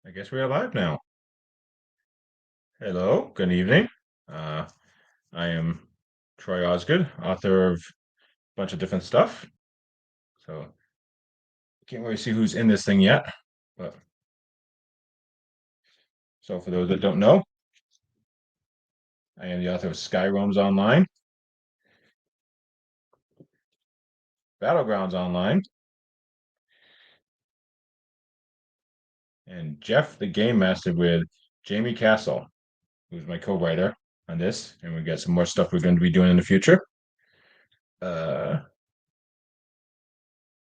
I guess we are live now. Hello, good evening. Uh, I am Troy Osgood, author of a bunch of different stuff. So can't really see who's in this thing yet. But so for those that don't know, I am the author of Sky Roams Online, Battlegrounds Online, and Jeff the Game Master with Jamie Castle, who's my co-writer on this. And we got some more stuff we're going to be doing in the future. Uh,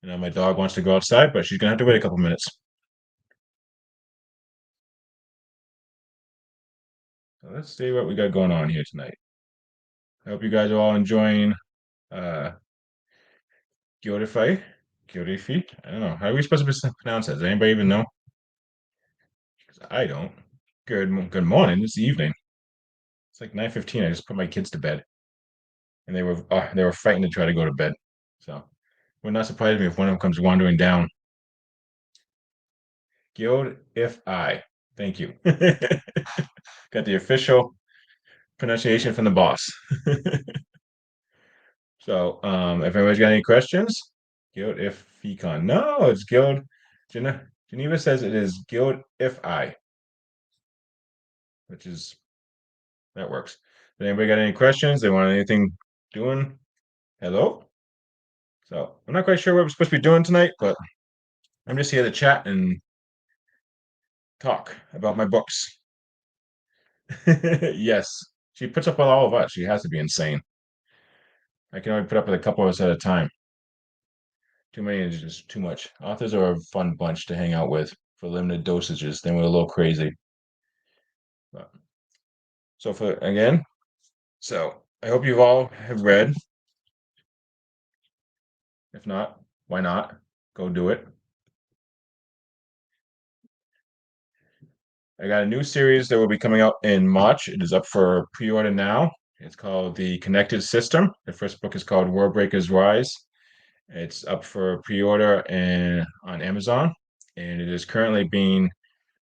my dog wants to go outside, but she's gonna have to wait a couple minutes. So let's see what we got going on here tonight. I hope you guys are all enjoying uh Gildefi. Gildefi? I don't know. How are we supposed to pronounce that? Does anybody even know? 'Cause I don't. Good morning. It's evening. It's like 9:15. I just put my kids to bed. And they were fighting to try to go to bed. So would not surprise me if one of them comes wandering down. Guild if I. Thank you. Got the official pronunciation from the boss. So if anybody's got any questions, Guild if Fecon. No, it's Guild. Geneva says it is Guild if I, which is that works. Did anybody got any questions? They want anything doing? Hello? So I'm not quite sure what we're supposed to be doing tonight, but I'm just here to chat and talk about my books. Yes. She puts up with all of us. She has to be insane. I can only put up with a couple of us at a time. Too many is just too much. Authors are a fun bunch to hang out with for limited dosages. Then we're a little crazy. But, so for again, so I hope you've all have read. If not, why not? Go do it. I got a new series that will be coming out in March. It is up for pre-order now. It's called The Connected System. The first book is called World Breakers Rise. It's up for pre-order and on Amazon, and it is currently being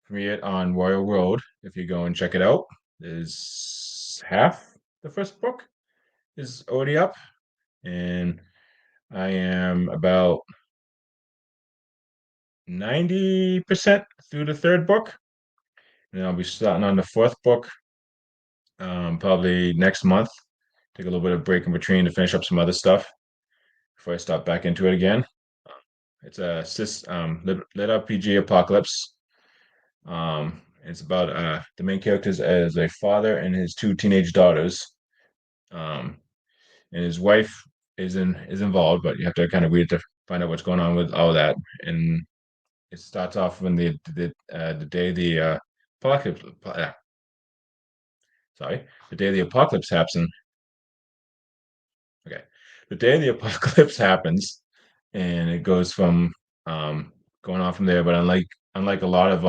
premiered on Royal Road. If you go and check it out, is half the first book is already up, and I am about 90% through the third book, and I'll be starting on the fourth book probably next month. Take a little bit of break in between to finish up some other stuff before I start back into it again. It's a lit RPG apocalypse. It's about the main characters as a father and his two teenage daughters. Um, and his wife is involved, but you have to kind of read it to find out what's going on with all of that. And it starts off when the day the apocalypse. Sorry, the day the apocalypse happens. Okay, the day the apocalypse happens, and it goes from um, going on from there. But unlike a lot of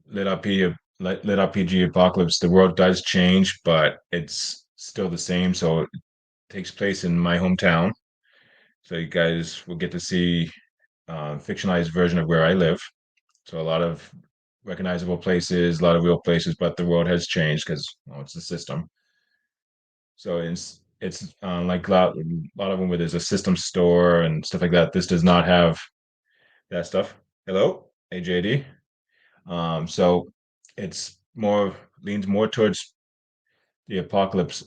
lit RPG lit RPG apocalypse, the world does change, but it's still the same. So it takes place in my hometown. So you guys will get to see fictionalized version of where I live. So a lot of recognizable places, a lot of real places, but the world has changed because it's the system. So it's like a lot of them where there's a system store and stuff like that. This does not have that stuff. Hello, AJD. So it's more leans more towards the apocalypse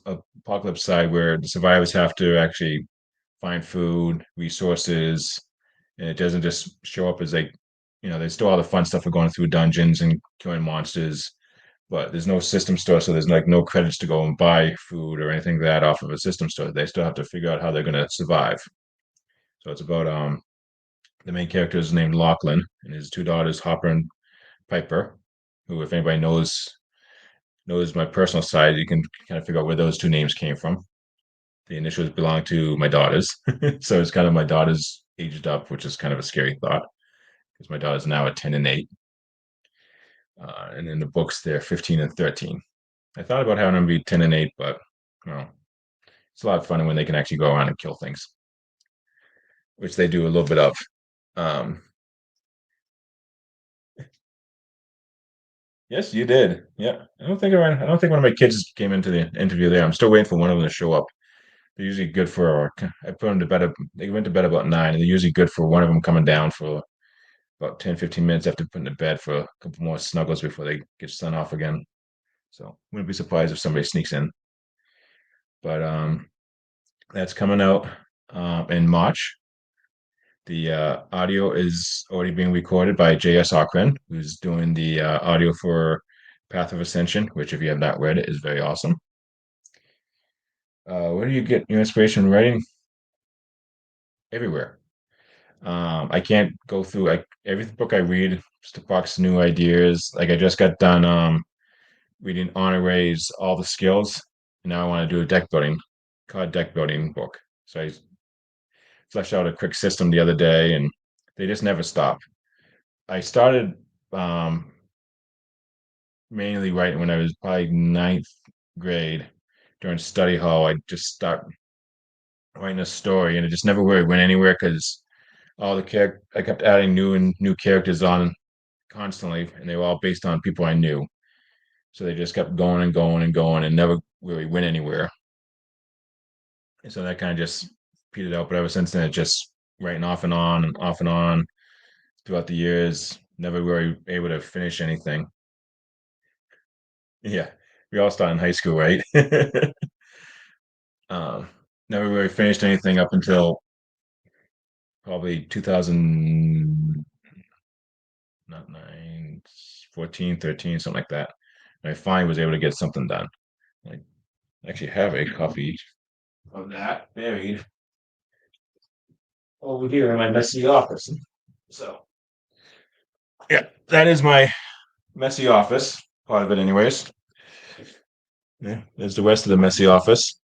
side where the survivors have to actually find food, resources, and it doesn't just show up as like, there's still all the fun stuff of going through dungeons and killing monsters, but there's no system store, so there's like no credits to go and buy food or anything like that off of a system store. They still have to figure out how they're gonna survive. So it's about the main character is named Lachlan and his two daughters, Hopper and Piper, who if anybody knows my personal side, you can kind of figure out where those two names came from. The initials belong to my daughters. So it's kind of my daughters aged up, which is kind of a scary thought because my daughter's now at 10 and 8. And in the books, they're 15 and 13. I thought about having them be 10 and 8, but well, it's a lot of fun when they can actually go around and kill things, which they do a little bit of. Um, Yes, you did. Yeah, I don't think one of my kids came into the interview there. I'm still waiting for one of them to show up. They're usually good for. I put them to bed. They went to bed about 9, and they're usually good for one of them coming down for about 10, 15 minutes after putting to bed for a couple more snuggles before they get sent off again. So wouldn't be surprised if somebody sneaks in. But that's coming out in March. The audio is already being recorded by J.S. Akren, who's doing the audio for Path of Ascension, which, if you have not read it, is very awesome. Where do you get your inspiration writing? Everywhere. I can't go through like every book I read sparks new ideas. Like I just got done reading Honore's All the Skills, and now I want to do a deck building book. So I fleshed out a quick system the other day, and they just never stop. I started um, mainly writing when I was probably ninth grade during study hall. I just start writing a story, and it just never really went anywhere because all the character I kept adding new characters on constantly, and they were all based on people I knew. So they just kept going and going and going, and never really went anywhere. And so that kind of just petered out. But ever since then, it just writing off and on and off and on throughout the years. Never really able to finish anything. Yeah, we all start in high school, right? um, Never really finished anything up until probably 2000, not 9, 14, 13, something like that. And I finally was able to get something done. I actually have a copy of that buried over here in my messy office. So, yeah, that is my messy office, part of it, anyways. Yeah, there's the rest of the messy office.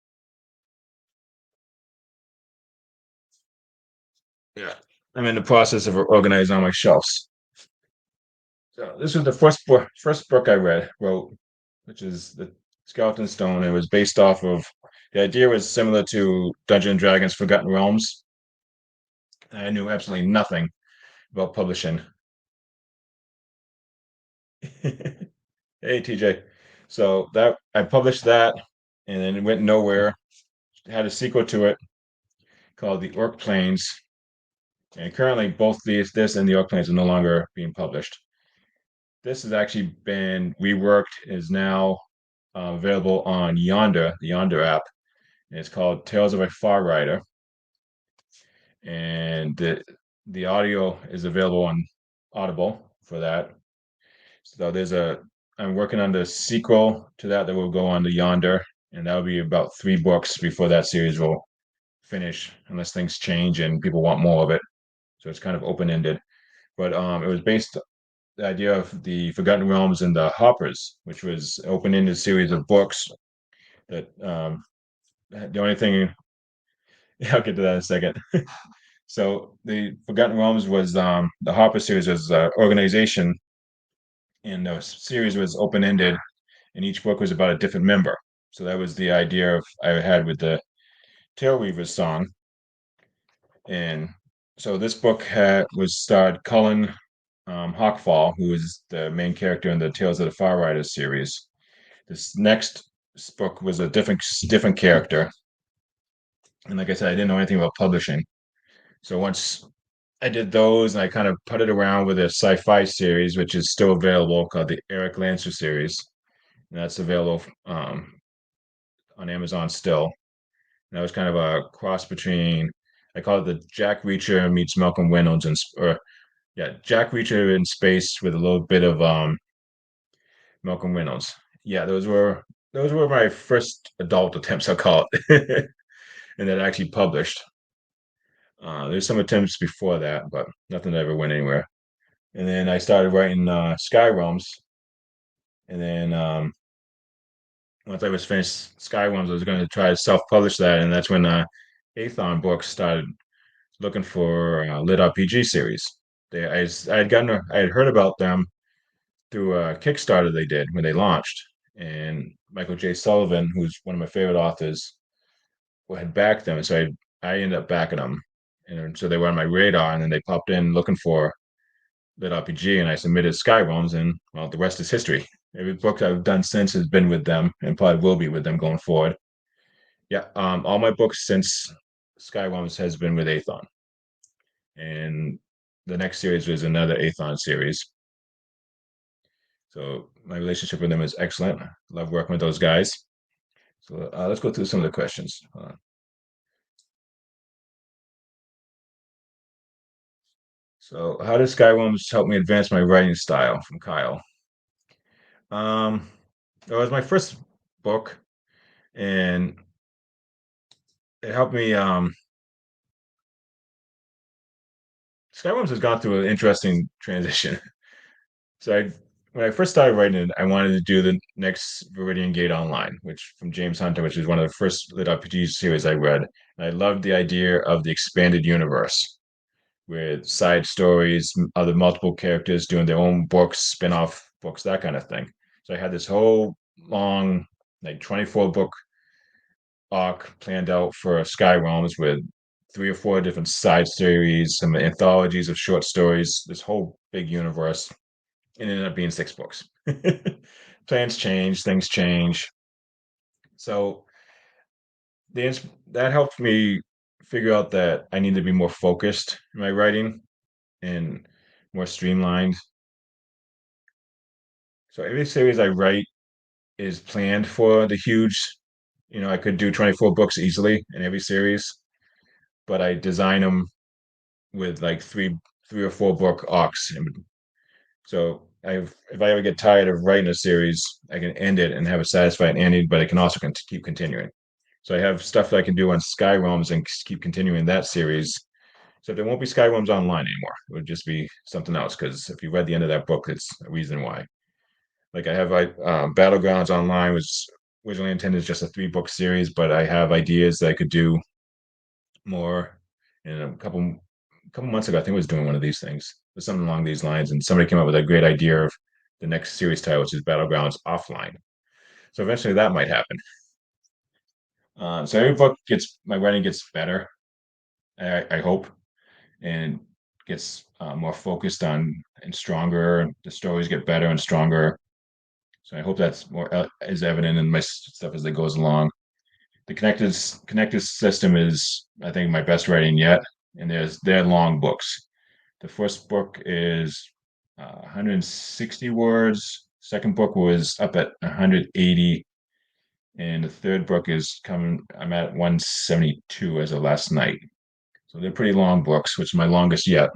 Yeah, I'm in the process of organizing all my shelves. So this was the first book I wrote, which is the Skeleton Stone. It was based off of the idea was similar to Dungeons and Dragons Forgotten Realms. I knew absolutely nothing about publishing. Hey TJ. So that I published that and then it went nowhere. It had a sequel to it called The Orc Plains. And currently both this and The Orc Plains are no longer being published. This has actually been reworked, is now available on Yonder, the Yonder app. And it's called Tales of a Far Rider. And the audio is available on Audible for that. So I'm working on the sequel to that will go on to Yonder, and that'll be about 3 books before that series will finish, unless things change and people want more of it. So it's kind of open ended. But it was based the idea of the Forgotten Realms and the Hoppers, which was open ended series of books that the only thing I'll get to that in a second. So the Forgotten Realms was the Hopper series was organization, and the series was open ended, and each book was about a different member. So that was the idea of I had with the Tail Weavers song, and so this book was starred Cullen Hawkfall, who is the main character in the Tales of the Far Riders series. This next book was a different character, and like I said, I didn't know anything about publishing. So once I did those, and I kind of put it around with a sci-fi series, which is still available, called the Eric Lancer series, and that's available on Amazon still. And that was kind of a cross between, I call it the Jack Reacher meets Malcolm Reynolds, or yeah, Jack Reacher in space with a little bit of Malcolm Reynolds. Yeah, those were my first adult attempts, I call it, and that actually published. There's some attempts before that, but nothing that ever went anywhere. And then I started writing Sky Realms, and then once I was finished Sky Realms, I was going to try to self-publish that, and that's when Athon Books started looking for lit RPG series. I had heard about them through a Kickstarter they did when they launched, and Michael J. Sullivan, who's one of my favorite authors, had backed them, and so I ended up backing them, and so they were on my radar, and then they popped in looking for lit RPG, and I submitted Skyrims, and well, the rest is history. Every book I've done since has been with them, and probably will be with them going forward. Yeah, all my books since Skyrims has been with Aethon, and the next series was another Aethon series. So my relationship with them is excellent. Love working with those guys. So let's go through some of the questions. So how does Skyrims help me advance my writing style? From Kyle. Um, it was my first book, and it helped me. Skyrims has gone through an interesting transition. So when I first started writing it, I wanted to do the next Viridian Gate Online, which from James Hunter, which is one of the first lit RPG series I read. And I loved the idea of the expanded universe with side stories, other multiple characters doing their own books, spin-off books, that kind of thing. So I had this whole long, like 24 book arc planned out for Skyrims with three or four different side series, some anthologies of short stories, this whole big universe. It ended up being six books. Plans change, things change. So that helped me figure out that I need to be more focused in my writing and more streamlined. So every series I write is planned for the huge, I could do 24 books easily in every series, but I design them with like three or four book arcs. So if I ever get tired of writing a series, I can end it and have a satisfying ending, but I can also keep continuing. So I have stuff that I can do on Skyrims and keep continuing that series. So there won't be Skyrims Online anymore. It would just be something else, because if you read the end of that book, it's a reason why. Like I have Battlegrounds Online was originally intended as just a three-book series, but I have ideas that I could do more. And a couple months ago, I think I was doing one of these things, or something along these lines, and somebody came up with a great idea of the next series title, which is Battlegrounds Offline. So eventually that might happen. So every book gets my writing gets better. I hope, and gets more focused on and stronger. The stories get better and stronger. So I hope that's more is evident in my stuff as it goes along. The connected system is, I think, my best writing yet, and they're long books. The first book is 160 words. Second book was up at 180, and the third book is coming. I'm at 172 as of last night. So they're pretty long books, which is my longest yet.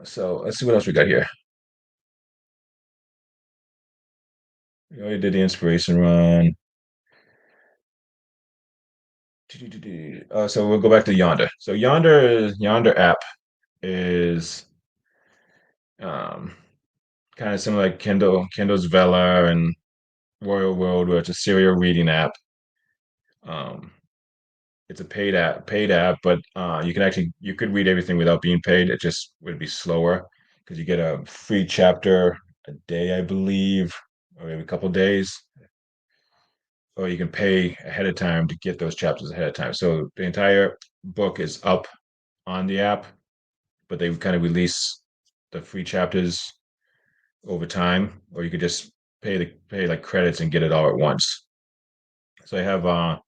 So let's see what else we got here. We already did the inspiration run. So we'll go back to Yonder. So Yonder app is um, kind of similar like Kindle's Vela and Royal World, where it's a serial reading app. Um, it's a paid app, but you could read everything without being paid. It just would be slower because you get a free chapter a day, I believe, or every couple of days, or you can pay ahead of time to get those chapters ahead of time. So the entire book is up on the app, but they kind of release the free chapters over time, or you could just pay like credits and get it all at once. So I have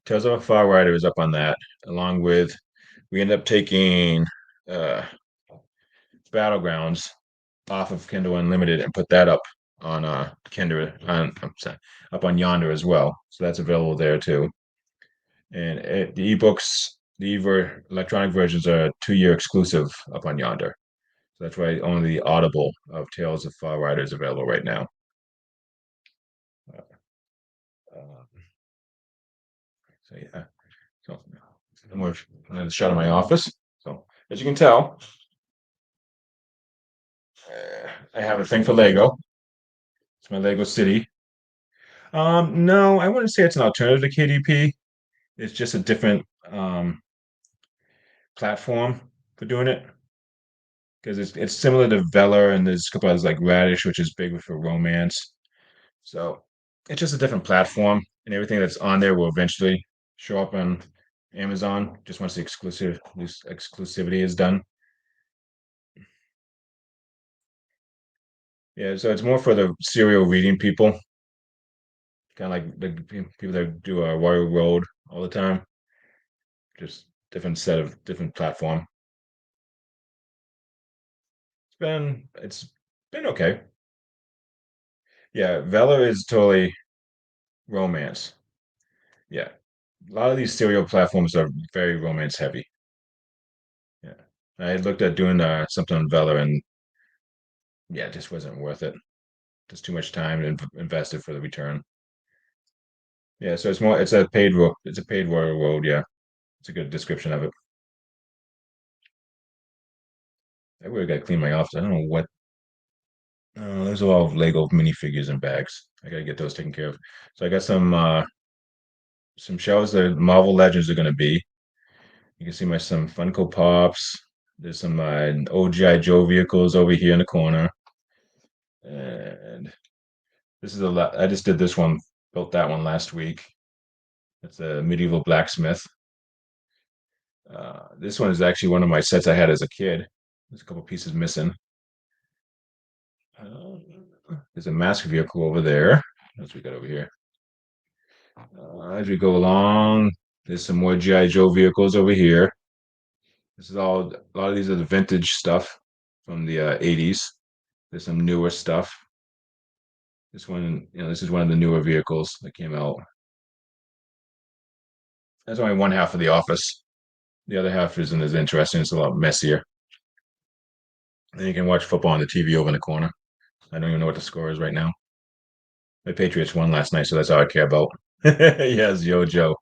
Tales of a Far Rider is up on that, along with we end up taking uh Battlegrounds off of Kindle Unlimited and put that up on Kindle on I'm sorry, up on Yonder as well. So that's available there too. And the ebooks, electronic versions are a 2 year exclusive up on Yonder. So that's why only the Audible of Tales of Far Rider is available right now. Uh, so yeah, so I'm another shot of my office. So as you can tell, I have a thing for Lego. It's my Lego City. No, I wouldn't say it's an alternative to KDP. It's just a different platform for doing it because it's similar to Vela, and there's a couple others like Radish, which is big for romance. So it's just a different platform, and everything that's on there will eventually show up on Amazon just once the exclusivity is done. Yeah, so it's more for the serial reading people, kind of like the people that do Warrior Road all the time. Just different set of different platform. It's been okay. Yeah, Vela is totally romance. Yeah, a lot of these serial platforms are very romance heavy. Yeah, I looked at doing something on Vela, and yeah, it just wasn't worth it. Just too much time invested for the return. Yeah, so it's a paid road. It's a paid road. Yeah, it's a good description of it. I really got to clean my office. I don't know what. There's a lot of Lego minifigures and bags. I gotta get those taken care of. So I got some shelves that Marvel Legends are gonna be. You can see my some Funko Pops. There's some OGI Joe vehicles over here in the corner. And this is a lot. I just did this one, built that one last week. It's a medieval blacksmith. This one is actually one of my sets I had as a kid. There's a couple pieces missing. Uh, there's a mask vehicle over there. As we got over here. As we go along, there's some more GI Joe vehicles over here. This is all a lot of these are the vintage stuff from the 80s. There's some newer stuff. This one, this is one of the newer vehicles that came out. That's only one half of the office. The other half isn't as interesting. It's a lot messier. And you can watch football on the TV over in the corner. I don't even know what the score is right now. The Patriots won last night, so that's all I care about. Yes, Yo Joe.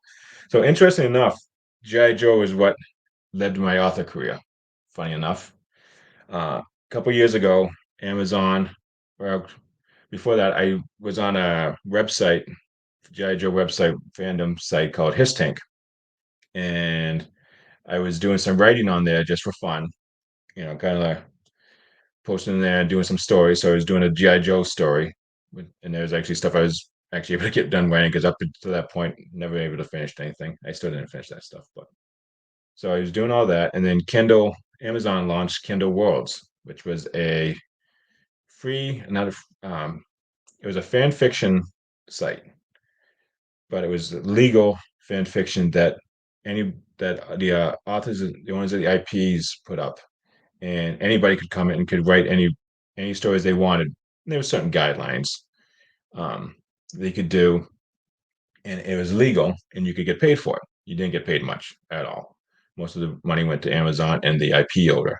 So interesting enough, G.I. Joe is what led to my author career. Funny enough, a couple years ago, Amazon, or before that, I was on a website, G.I. Joe website fandom site called His Tank, and I was doing some writing on there just for fun, kind of like posting there and doing some stories. So I was doing a GI Joe story, and there's actually stuff I was actually able to get done writing because up to that point, never able to finish anything. I still didn't finish that stuff, but so I was doing all that, and then Amazon launched Kindle Worlds, which was a free, not a, it was a fan fiction site, but it was legal fan fiction that any that the authors, the owners of the IPs put up, and anybody could come in and could write any stories they wanted. And there were certain guidelines um, they could do, and it was legal, and you could get paid for it. You didn't get paid much at all. Most of the money went to Amazon and the IP owner.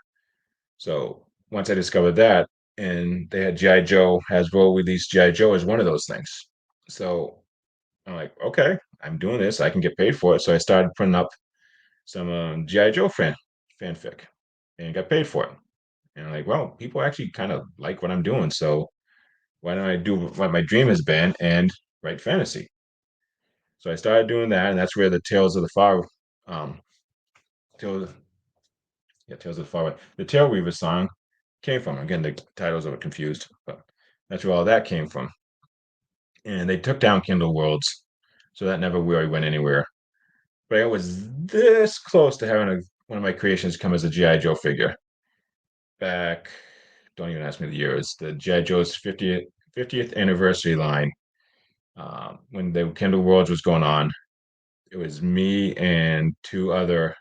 So once I discovered that, and they had GI Joe, Hasbro released GI Joe as one of those things. So I'm like, okay, I'm doing this. I can get paid for it. So I started putting up some GI Joe fanfic, and got paid for it. And I'm like, well, people actually kind of like what I'm doing. So why don't I do what my dream has been and write fantasy? So I started doing that, and that's where the um, Tales, yeah, Tales of the Far, the Tail Weaver song came from. Again, the titles are confused, but that's where all that came from. And they took down Kindle Worlds, so that never really went anywhere. But I was this close to having one of my creations come as a GI Joe figure back. Don't even ask me the year. It's the GI Joe's 50th anniversary line. When the Kindle Worlds was going on, it was me and two other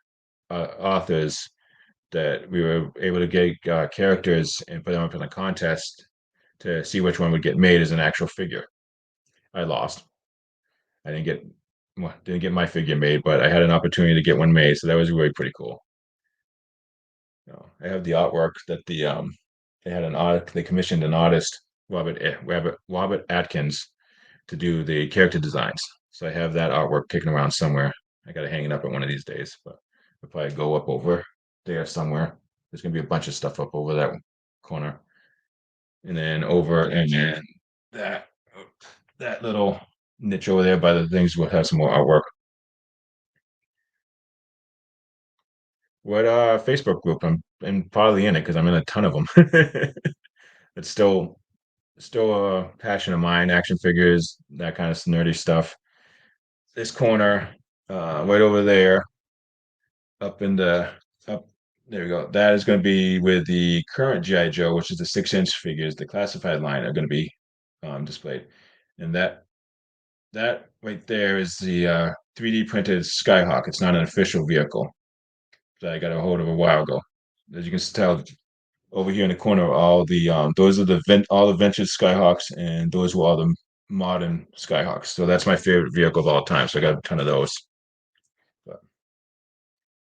authors that we were able to get characters and put them up in a contest to see which one would get made as an actual figure. I lost. I didn't get well, didn't get my figure made, but I had an opportunity to get one made, so that was really pretty cool. I have the artwork that they had an art they commissioned an artist Robert Atkins to do the character designs. So I have that artwork kicking around somewhere. I got to hang it up at one of these days, but I'll probably go up over there somewhere. There's gonna be a bunch of stuff up over that corner, and then that that little niche over there by the things will have some more artwork. What Facebook group? I'm probably in it because I'm in a ton of them. It's still a passion of mine. Action figures, that kind of nerdy stuff. This corner, right over there, up in the up. There we go. That is going to be with the current GI Joe, which is the 6-inch figures. The classified line are going to be displayed, and that right there is the 3D printed Skyhawk. It's not an official vehicle that I got a hold of a while ago. As you can tell, over here in the corner, all the those are all the vintage Skyhawks, and those were all the modern Skyhawks. So that's my favorite vehicle of all time. So I got a ton of those. But,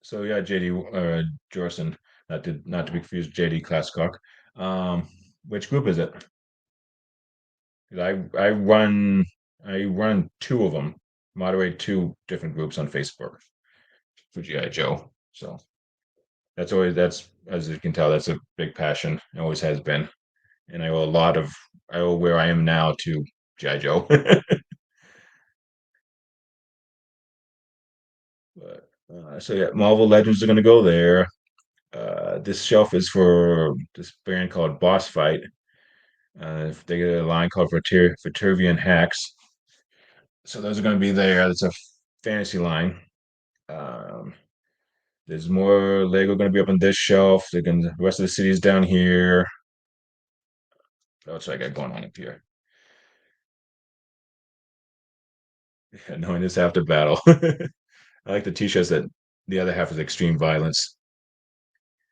so yeah, JD Jorson, not to be confused, JD Classic. Um, which group is it? 'Cause I run two of them, moderate two different groups on Facebook for GI Joe. So that's as you can tell, that's a big passion. It always has been, and I owe where I am now to GI Joe. But, so yeah, Marvel Legends are going to go there. This shelf is for this brand called Boss Fight. They get a line called Vitervian Hacks. So those are going to be there. It's a fantasy line. Um, there's more Lego going to be up on this shelf. The rest of the city's down here. What else I got going on up here? Yeah, knowing this after battle. I like the t-shirts that the other half is extreme violence.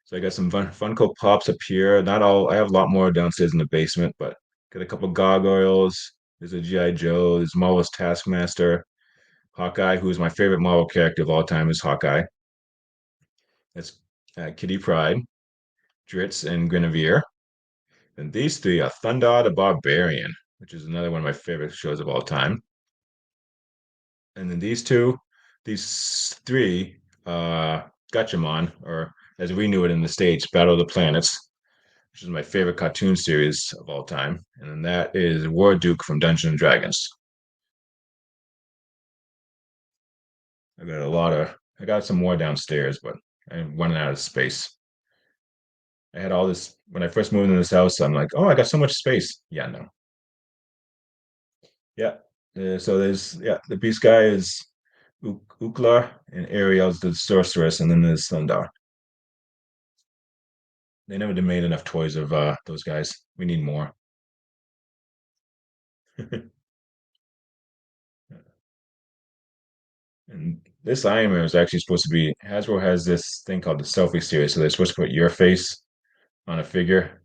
So I got some Funko Pops up here. Not all. I have a lot more downstairs in the basement, but got a couple gargoyles. There's a GI Joe. There's Marvel's Taskmaster. Hawkeye, who is my favorite Marvel character of all time, is Hawkeye. That's Kitty Pryde, Dritz, and Guinevere. And these three are Thundar the Barbarian, which is another one of my favorite shows of all time. And then these three, Gatchaman, or as we knew it in the States, Battle of the Planets, which is my favorite cartoon series of all time. And then that is War Duke from Dungeons and Dragons. I got some more downstairs, but I'm running out of space. I had all this when I first moved into this house. I'm like, oh, I got so much space. Yeah, no. Yeah. So there's the beast guy is Uklar and Ariel's the sorceress, and then there's Thundar. They never made enough toys of those guys. We need more. And this Iron Man is actually supposed to be Hasbro has this thing called the selfie series, so they're supposed to put your face on a figure,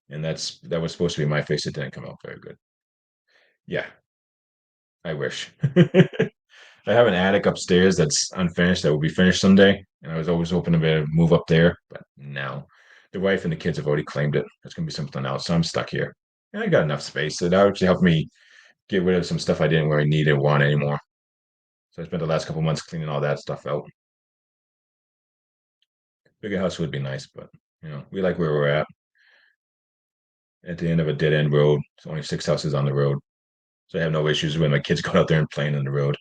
and that was supposed to be my face. It didn't come out very good. Yeah, I wish. I have an attic upstairs that's unfinished that will be finished someday, and I was always hoping to be able to move up there, but no. The wife and the kids have already claimed it. It's gonna be something else, so I'm stuck here. And I got enough space. So that actually helped me get rid of some stuff I didn't really need or want anymore. So I spent the last couple months cleaning all that stuff out. Bigger house would be nice, but we like where we're at the end of a dead end road. There's only 6 houses on the road. So I have no issues when my kids go out there and playing on the road.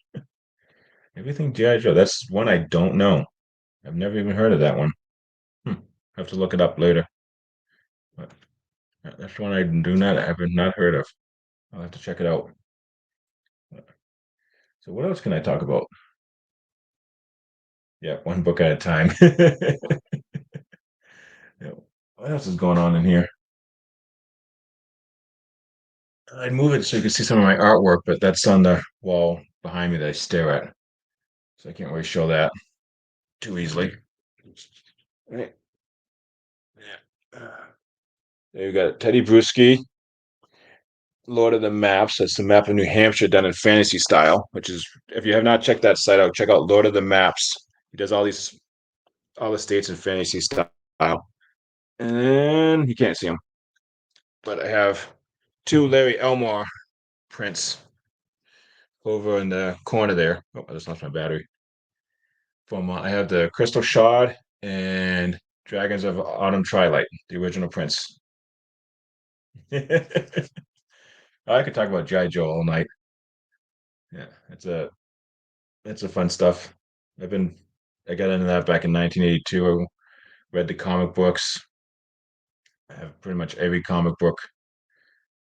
Everything G.I. Joe. That's one I don't know. I've never even heard of that one. Hmm. I have to look it up later. But that's one I have not heard of. I'll have to check it out. So what else can I talk about? Yeah, one book at a time. Yeah. What else is going on in here? I'd move it so you can see some of my artwork, but that's on the wall behind me that I stare at. So I can't really show that too easily. Right. Yeah. There you got Teddy Bruschi, Lord of the Maps. That's the map of New Hampshire done in fantasy style, which is if you have not checked that site out, check out Lord of the Maps. He does all the states in fantasy style. And you can't see them, but I have two Larry Elmore prints over in the corner there. Oh, I just lost my battery. I have the Crystal Shard and Dragons of Autumn Twilight, the original prints. I could talk about GI Joe all night. Yeah, it's a fun stuff. I've been I got into that back in 1982. I read the comic books. I have pretty much every comic book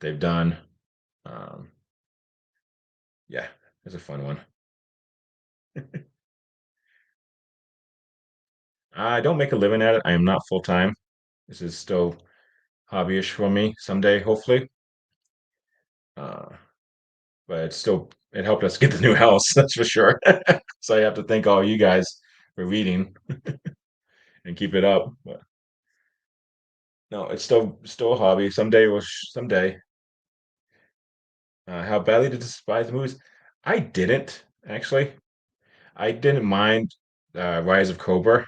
they've done. Um, yeah, it's a fun one. I don't make a living at it. I am not full time. This is still hobbyish for me someday, hopefully. Uh, but it helped us get the new house, that's for sure. So I have to thank all you guys for reading and keep it up. But no, it's still a hobby. Someday. How badly to despise the movies? I didn't actually. I didn't mind Rise of Cobra.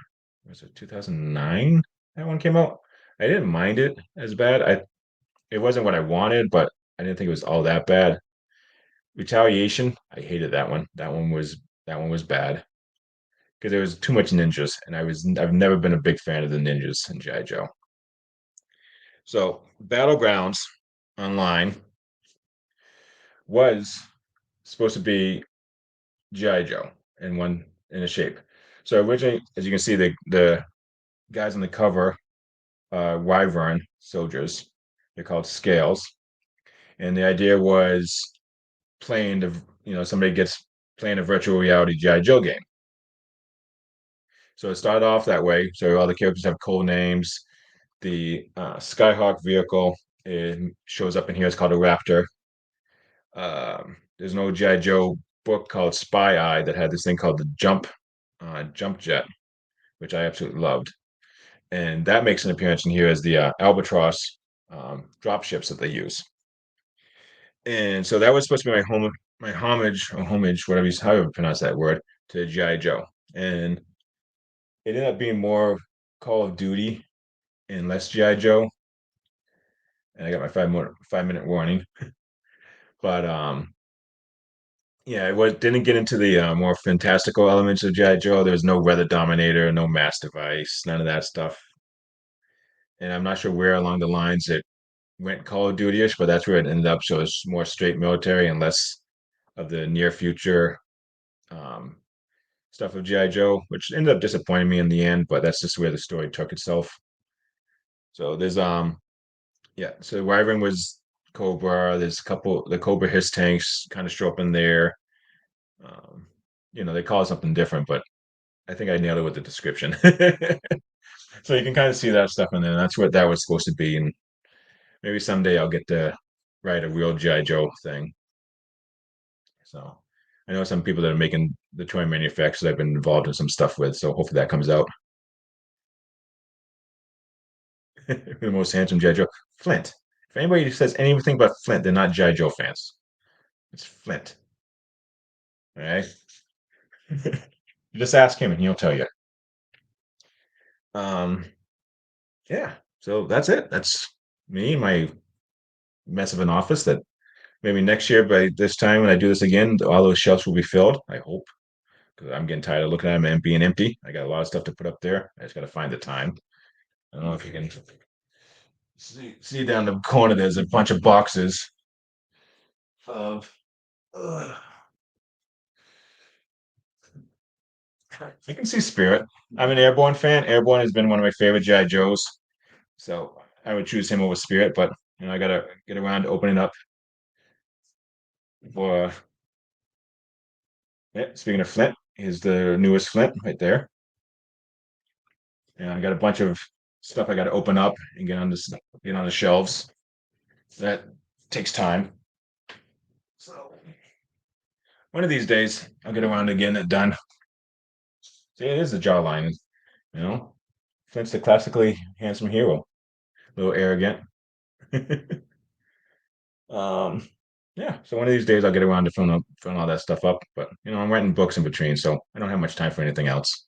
Was it 2009 that one came out? I didn't mind it as bad. It wasn't what I wanted, but I didn't think it was all that bad. Retaliation, I hated that one. That one was bad because there was too much ninjas, and I've never been a big fan of the ninjas in GI Joe. So Battlegrounds online was supposed to be GI Joe in a shape. So originally, as you can see, the guys on the cover, Wyvern soldiers, they're called Scales, and the idea was playing the somebody gets playing a virtual reality GI Joe game. So it started off that way. So all the characters have code names. The Skyhawk vehicle shows up in here. It's called a Raptor. There's an old GI Joe book called Spy Eye that had this thing called the Jump Jet, which I absolutely loved. And that makes an appearance in here as the Albatross drop ships that they use. And so that was supposed to be my homage or homage, whatever you however you pronounce that word, to GI Joe. And it ended up being more Call of Duty and less GI Joe. And I got my 5 minute warning. But yeah, it didn't get into the more fantastical elements of GI Joe. There was no Weather Dominator, no mass device, none of that stuff. And I'm not sure where along the lines it went Call of Duty-ish, but that's where it ended up. So it's more straight military and less of the near future um, stuff of GI Joe, which ended up disappointing me in the end. But that's just where the story took itself. So there's yeah, so Wyvern was Cobra. There's a couple the Cobra his tanks kind of show up in there. Um, they call it something different, but I think I nailed it with the description. So you can kind of see that stuff in there. That's what that was supposed to be, and maybe someday I'll get to write a real GI Joe thing. So I know some people that are making the toy manufacturers I've been involved in some stuff with. So hopefully that comes out. The most handsome GI Joe, Flint. If anybody says anything about Flint, they're not GI Joe fans. It's Flint. All right. You just ask him and he'll tell you. Um, yeah. So that's it. That's me, my mess of an office that maybe next year by this time when I do this again, all those shelves will be filled. I hope because I'm getting tired of looking at them and being empty. I got a lot of stuff to put up there. I just got to find the time. I don't know if you can see down the corner. There's a bunch of boxes of. Uh, you can see Spirit. I'm an Airborne fan. Airborne has been one of my favorite GI Joes, so I would choose him over Spirit. But I gotta get around to opening up for. Yeah, speaking of Flint, here's the newest Flint right there. And I got a bunch of stuff I got to open up and get on the shelves. That takes time. So one of these days I'll get around to getting it done. See, it is the jawline, you know. Flint's the classically handsome hero, a little arrogant. um, yeah. So one of these days I'll get around to filling all that stuff up. But I'm writing books in between, so I don't have much time for anything else.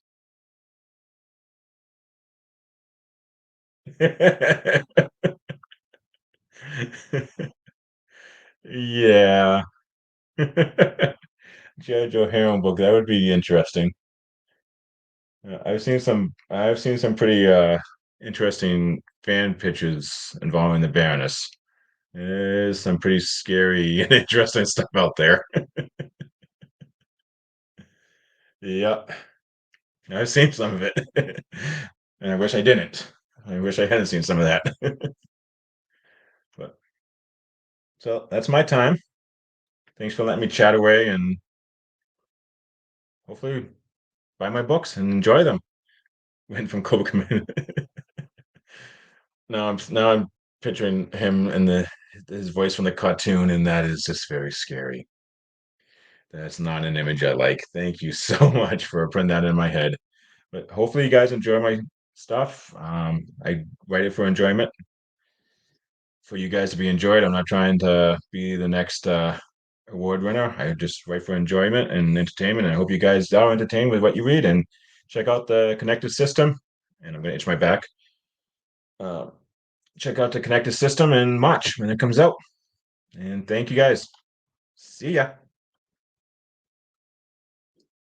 Yeah. Jojo Harem book, that would be interesting. I've seen some pretty interesting fan pitches involving the Baroness. There's some pretty scary and interesting stuff out there. Yep, I've seen some of it. And I wish I didn't. I wish I hadn't seen some of that. But so that's my time. Thanks for letting me chat away and hopefully buy my books and enjoy them. went from Cobra Commander. Now I'm picturing him and the his voice from the cartoon, and that is just very scary. That's not an image I like. Thank you so much for putting that in my head. But hopefully you guys enjoy my stuff. I write it for enjoyment, for you guys to be enjoyed. I'm not trying to be the next award winner. I just write for enjoyment and entertainment. And I hope you guys are entertained with what you read and check out the connected system. And I'm gonna itch my back. Uh, Check out the connected system in March when it comes out. And thank you guys. See ya.